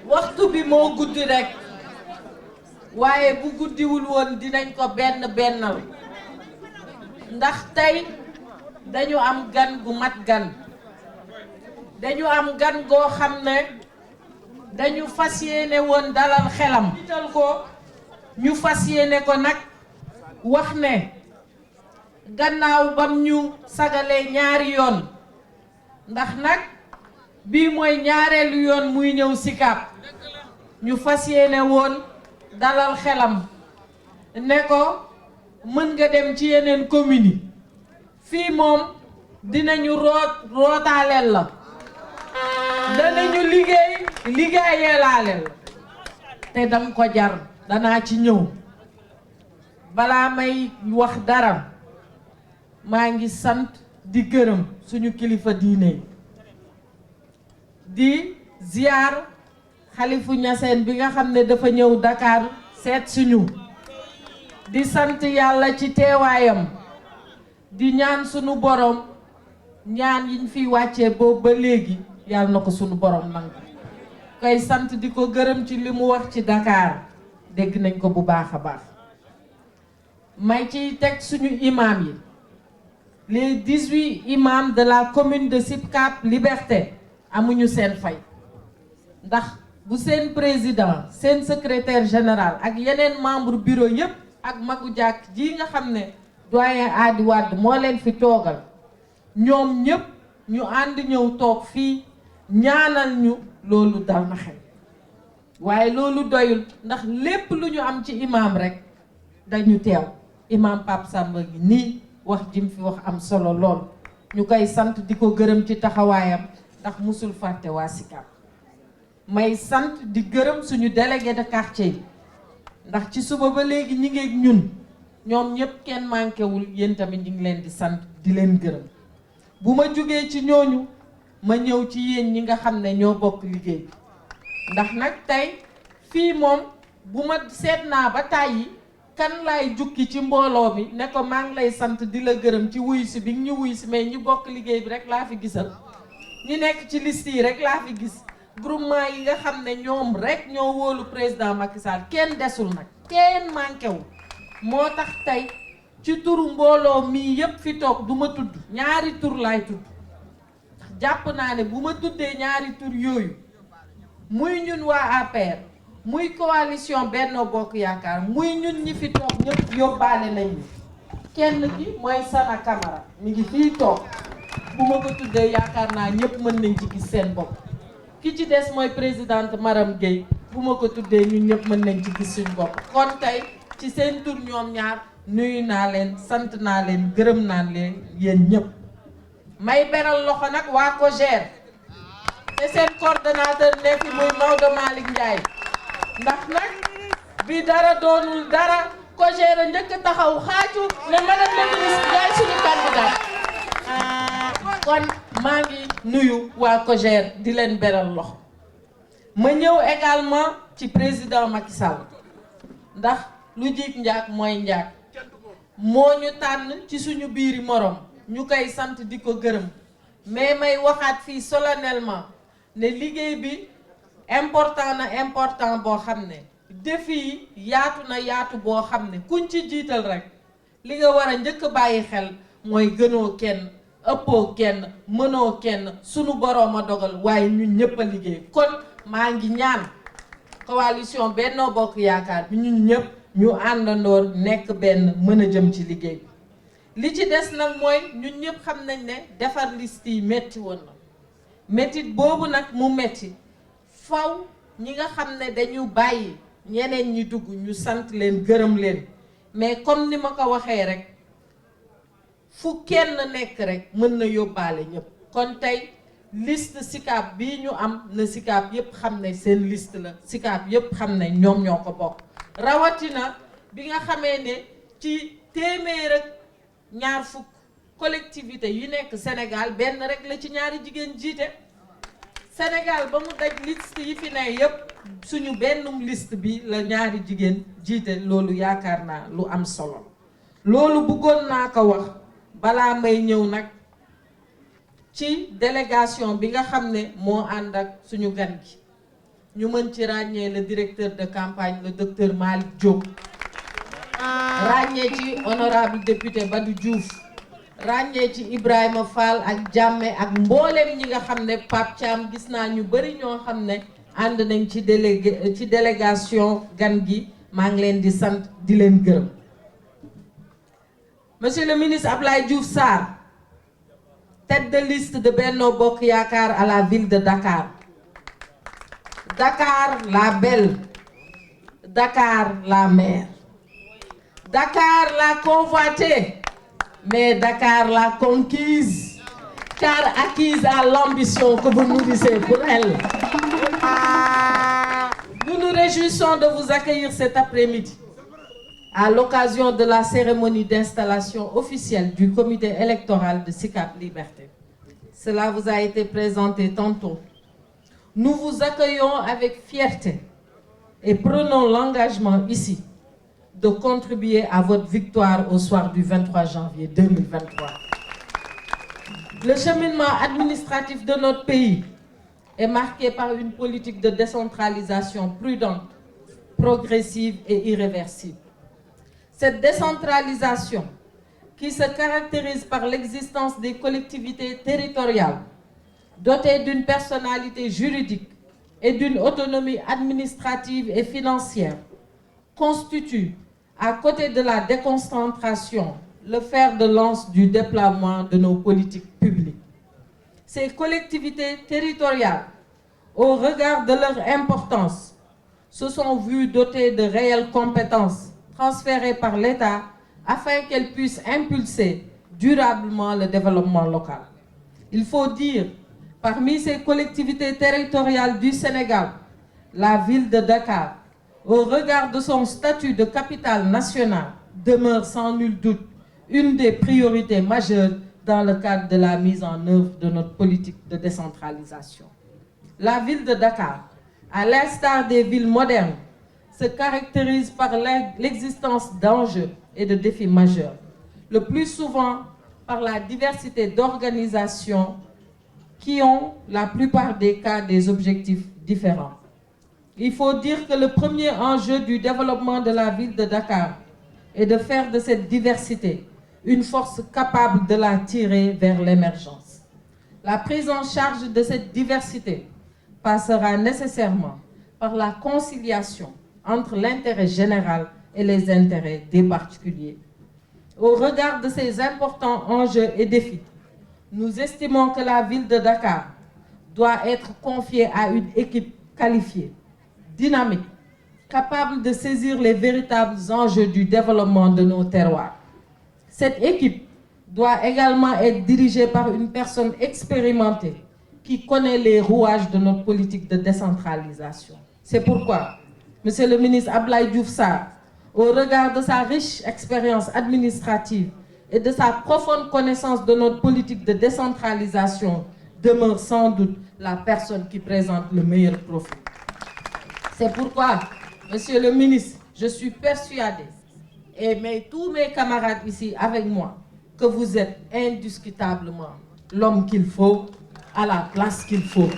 waxtu bi moo guddi rek waaye bu guddiwul woon dinañ ko bennal ndax tey dañu am gan gu mat gan dañu am gan goo xam ne dañu fas yéene woon dalal xelam jiital ko ñu fas yéene ko nag wax ne gannaaw bam ñu sagalee ñaari yoon ndax nag bii mooy ñaareelu yoon muy ñëw Sicap ñu fas yéene woon dalal xelam ne ko mën nga dem ci yeneen commune yi fii moom dinañu rootaaleel la danañu liggéeyalaaleel te dam ko jar danaa ci ñëw balaa may wax dara maa ngi sant di gërëm suñu kilifa diine di ziar xalifu ñaseen bi nga xam ne dafa ñëw Dakar seet suñu di sant yàlla ci teewaayam di ñaan suñu borom ñaan yiñ fiy wàccee boobu ba léegi yàlla na ko suñu borom nangu koy sant di ko gërëm ci li mu wax ci Dakar dégg nañ ko bu baax a baax may ciy teg suñu imam yi les 18 imams de la commune de Sicap Liberté amuñu seen fay ndax bu seen président seen secrétaire général ak yeneen membre bureau yépp ak magu jàkk ji nga xam ne doyen Adi Wade moo leen fi toogal ñoom ñépp ñu ànd ñëw toog fii ñaanal ñu loolu dal na xel waaye loolu doyul ndax lépp lu ñu am ci imam rek dañu teew imam Pape Samba gi nii wax jim fi wax am solo lool ñu koy sant di ko gërëm ci taxawaayam ndax musul fàtte waa Sicap may sant di gërëm suñu délégué de quartier yi ndax ci suba ba léegi ñi ngi ak ñun ñoom ñëpp kenn manqué wul yéen tamit ñi ngi leen di sant di leen gërëm bu ma jógee ci ñooñu ma ñëw ci yéen ñi nga xam ne ñoo bokk liggéey bi ndax nag tey fii moom bu ma seet naa ba tàyyi kan laay jukki ci mbooloo mi ne ko maa ngi lay sant di la gërëm ci wuyu si bi ñu wuyu si mais ñu bokk liggéey bi rek laa fi gisal ñi nekk ci liste yi rek laa fi gis groupement yi nga xam ne ñoom rek ñoo wóolu président Macky Sall kenn desul nag kenn manqué wu moo tax tey ci turu mbooloo mii yépp fi toog du ma tudd ñaari tur laay tudd jàpp naa ne bu ma tuddee ñaari tur yooyu muy ñun waa APR muy coalition Benno Bokk Yaakaar muy ñun ñi fi toog ñëpp yóbbaale nañu kenn ki mooy Sana Camara mi ngi fii toog bu ma ko tuddee yaakaar naa ñëpp mën nañ ci gis seen bopp ki ci des mooy présidente Maram Gueye bu ma ko tuddee ñun ñëpp mën nañ ci gis suñ bopp kon tey ci seen tur ñoom ñaar nuyu naa leen sant naa leen gërëm naa leen yéen ñëpp may beral loxo nag waa COJER te seen coordonnateur ne fi muy Maodo Malick Ndiaye ndax nag bi dara doonul dara COJER a njëkk taxaw xaacu ne madame la ministre yaay suñu candidat kon maa ngi nuyu waa COJER di leen beral loxo ma ñëw également ci président Macky Sall ndax lu jiig njaag mooy njaag moo ñu tànn ci suñu biiri morom ñu koy sant di ko gërëm mais may waxaat fii solennellement ne liggéey bi important boo xam ne défi yi yaatu na yaatu boo xam ne kuñ ci jiital rek li nga war a njëkk bàyyi xel mooy gënoo kenn ëppoo kenn mënoo kenn sunu boroom a dogal waaye ñun ñëpp a liggéey kon maa ngi ñaan coalition Benno Bokk Yaakaar bi ñun ñëpp ñu àndandoor nekk benn mën a jëm ci liggéey bi li ci des nag mooy ñun ñëpp xam nañ ne defar liste yi metti woon na mettit boobu nag mu metti faw ñi nga xam ne dañu bàyyi ñeneen ñi dugg ñu sant leen gërëm leen mais comme ni ma ko waxee rek fu kenn nekk rek mën na yóbbaale ñëpp kon tey liste Sicap bii ñu am na Sicap yépp xam ne seen liste la Sicap yépp xam ne ñoom ñoo ko bokk rawatina bi nga xamee ne ci téeméer ak ñaar fukk collectivité yu nekk Sénégal benn rek la ci ñaari jigéen jiite Sénégal ba mu daj liste yi fi ne yépp suñu bennum liste bi la ñaari jigéen jiite loolu yaakaar naa lu am solo loolu bëggoon naa ko wax balaa may ñëw nag ci délégation bi nga xam ne moo ànd ak suñu gan gi ñu mën ci ràññee le directeur de campagne le docteur Malick Diop, ràññee ci honorable député Badou Diouf, ràññee ci Ibrahima Fall ak Jàmme ak mbooleem ñi nga xam ne Pape Thiam gis naa ñu bari ñoo xam ne ànd nañ ci délégation gan gi, maa ngi leen di sant di leen gërëm. Monsieur le ministre Abdoulaye Diouf Sarr, tête de liste de Benno Bokk Yaakaar à la ville de Dakar. Dakar la belle, Dakar la mère, Dakar la convoitée, mais Dakar la conquise, car acquise à l'ambition que vous nourrissez pour elle. Nous nous réjouissons de vous accueillir cet après-midi à l'occasion de la cérémonie d'installation officielle du comité électoral de Sicap Liberté. Cela vous a été présenté tantôt. Nous vous accueillons avec fierté et prenons l'engagement ici de contribuer à votre victoire au soir du 23 janvier 2023. Le cheminement administratif de notre pays est marqué par une politique de décentralisation prudente, progressive et irréversible. Cette décentralisation, qui se caractérise par l'existence des collectivités territoriales, dotées d'une personnalité juridique et d'une autonomie administrative et financière, constitue, à côté de la déconcentration, le fer de lance du déploiement de nos politiques publiques. Ces collectivités territoriales, au regard de leur importance, se sont vues dotées de réelles compétences transférées par l'État afin qu'elles puissent impulser durablement le développement local. Il faut dire, parmi ces collectivités territoriales du Sénégal, la ville de Dakar, au regard de son statut de capitale nationale, demeure sans nul doute une des priorités majeures dans le cadre de la mise en œuvre de notre politique de décentralisation. La ville de Dakar, à l'instar des villes modernes, se caractérise par l'existence d'enjeux et de défis majeurs, le plus souvent par la diversité d'organisations qui ont, la plupart des cas, des objectifs différents. Il faut dire que le premier enjeu du développement de la ville de Dakar est de faire de cette diversité une force capable de la tirer vers l'émergence. La prise en charge de cette diversité passera nécessairement par la conciliation entre l'intérêt général et les intérêts des particuliers. Au regard de ces importants enjeux et défis, nous estimons que la ville de Dakar doit être confiée à une équipe qualifiée, dynamique, capable de saisir les véritables enjeux du développement de nos terroirs. Cette équipe doit également être dirigée par une personne expérimentée qui connaît les rouages de notre politique de décentralisation. C'est pourquoi, Monsieur le ministre Abdoulaye Diouf Sarr, au regard de sa riche expérience administrative et de sa profonde connaissance de notre politique de décentralisation, demeure sans doute la personne qui présente le meilleur profil. C'est pourquoi, Monsieur le ministre, je suis persuadé, et tous mes camarades ici avec moi, que vous êtes indiscutablement l'homme qu'il faut, à la place qu'il faut.